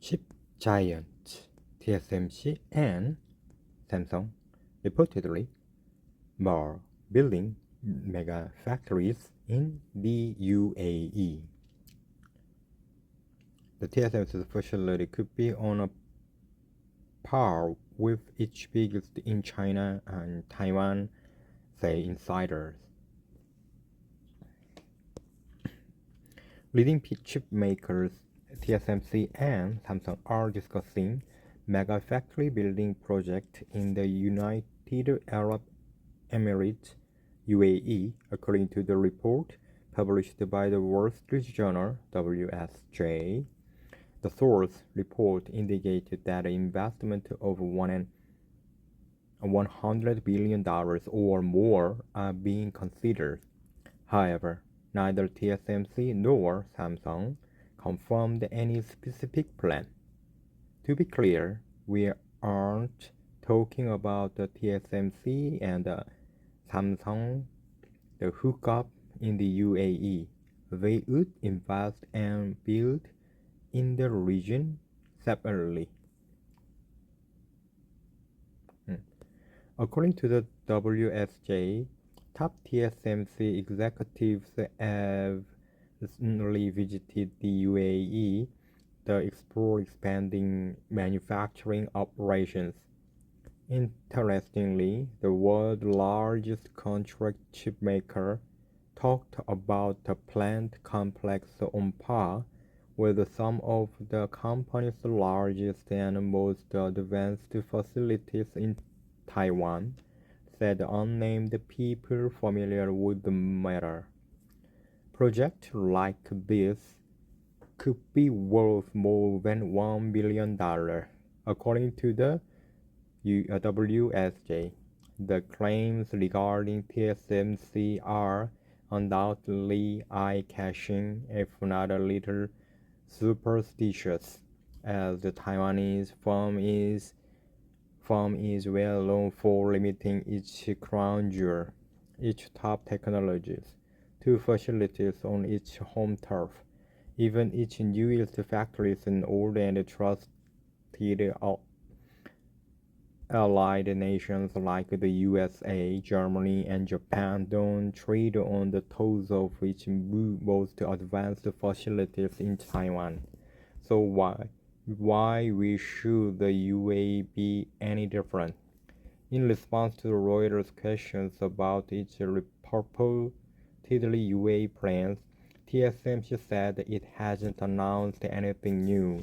Chip giants TSMC and Samsung reportedly are building mega factories in the UAE. The TSMC's facility could be on a par with its biggest in China and Taiwan, say insiders. Leading chip makers TSMC and Samsung are discussing mega factory building project in the United Arab Emirates UAE, according to the report published by the Wall Street Journal WSJ. The source report indicated that an investment of $100 billion or more are being considered. However, neither TSMC nor Samsung confirmed any specific plan. To be clear, we aren't talking about the TSMC and Samsung, the hookup in the UAE. They would invest and build in the region separately. According to the WSJ, top TSMC executives have recently visited the UAE to explore expanding manufacturing operations. Interestingly, the world's largest contract chip maker talked about a plant complex on par with some of the company's largest and most advanced facilities in Taiwan, said unnamed people familiar with the matter. Projects like this could be worth more than $1 billion, according to the WSJ. The claims regarding TSMC are undoubtedly eye-catching, if not a little superstitious, as the Taiwanese firm is well known for limiting its crown jewel, its top technologies, to facilities on its home turf. Even its newest factories in old and trusted allied nations like the USA, Germany, and Japan don't trade on the toes of its most advanced facilities in Taiwan. So why should the UAE be any different? In response to Reuters' questions about its purportedly UAE plans, TSMC said it hasn't announced anything new.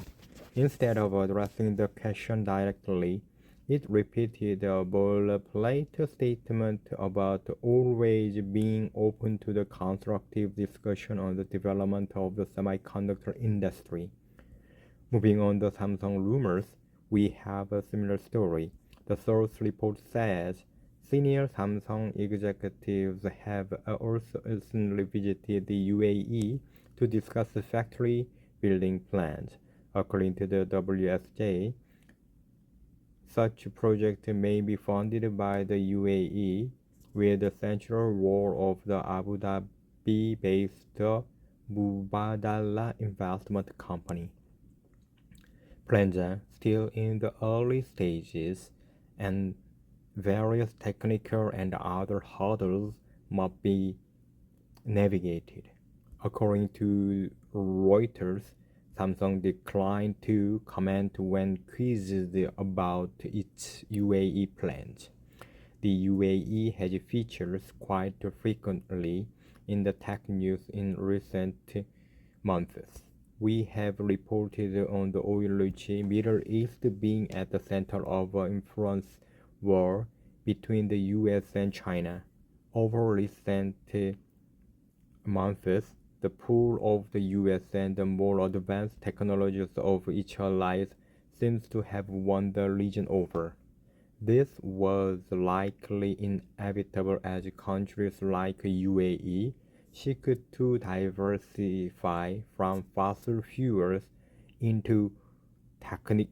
Instead of addressing the question directly, it repeated a boilerplate statement about always being open to the constructive discussion on the development of the semiconductor industry. Moving on to Samsung rumors, we have a similar story. The source report says senior Samsung executives have also recently visited the UAE to discuss the factory building plans. According to the WSJ, such project may be funded by the UAE, with the central role of the Abu Dhabi-based Mubadala Investment Company. Plans are still in the early stages, and various technical and other hurdles must be navigated. According to Reuters, Samsung declined to comment when quizzed about its UAE plans. The UAE has featured quite frequently in the tech news in recent months. We have reported on the oil-rich Middle East being at the center of an influence war between the US and China. Over recent months, the pull of the US and the more advanced technologies of its allies seems to have won the region over. This was likely inevitable as countries like UAE seek to diversify from fossil fuels into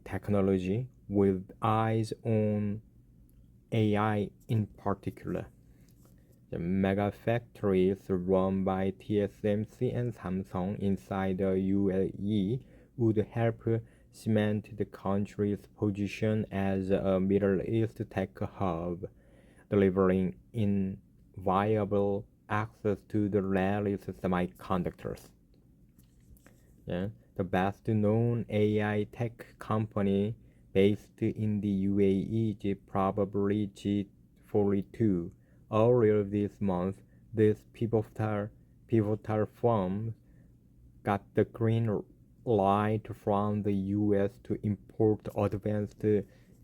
technology with eyes on AI in particular. The mega factories run by TSMC and Samsung inside the UAE would help cement the country's position as a Middle East tech hub, delivering inviolable access to the rarest semiconductors. Yeah. The best known AI tech company based in the UAE is probably G42. Earlier this month, this pivotal firm got the green light from the US to import advanced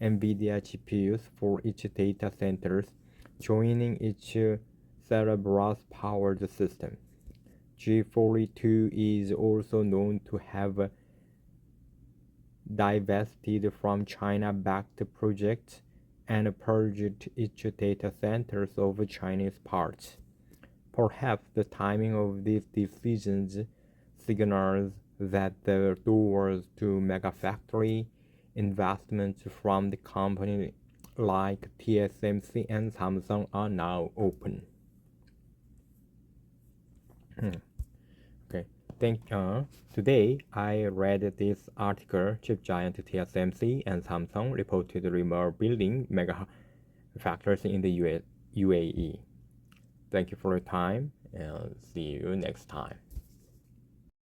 NVIDIA GPUs for its data centers, joining its Cerberus-powered system. G42 is also known to have divested from China-backed projects and purged its data centers of Chinese parts. Perhaps the timing of these decisions signals that the doors to megafactory investments from the company like TSMC and Samsung are now open. Okay. Today I read this article. Chip giant TSMC and Samsung reported rumor building mega factories in the UAE. Thank you for your time and see you next time.